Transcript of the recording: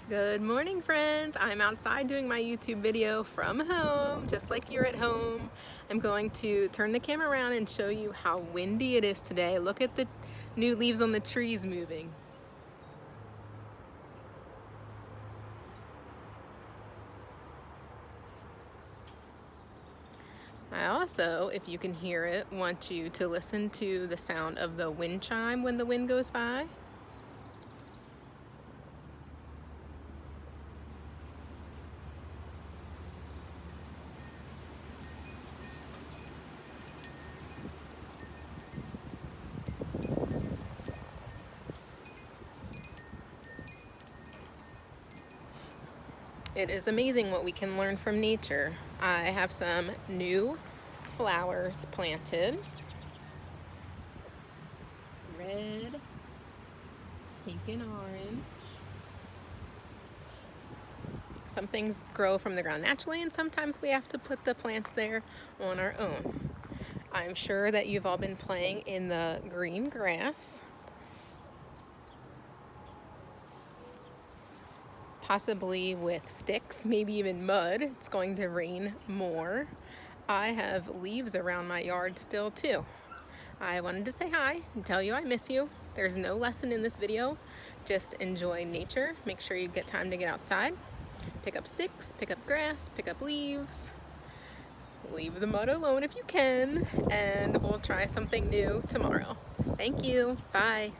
Good morning, friends. I'm outside doing my YouTube video from home, just like you're at home. I'm going to turn the camera around and show you how windy it is today. Look at the new leaves on the trees moving. I also, if you can hear it, want you to listen to the sound of the wind chime when the wind goes by. It is amazing what we can learn from nature. I have some new flowers planted. Red, pink, and orange. Some things grow from the ground naturally, and sometimes we have to put the plants there on our own. I'm sure that you've all been playing in the green grass, possibly with sticks, maybe even mud. It's going to rain more. I have leaves around my yard still too. I wanted to say hi and tell you I miss you. There's no lesson in this video. Just enjoy nature. Make sure you get time to get outside. Pick up sticks, pick up grass, pick up leaves. Leave the mud alone if you can, and we'll try something new tomorrow. Thank you. Bye.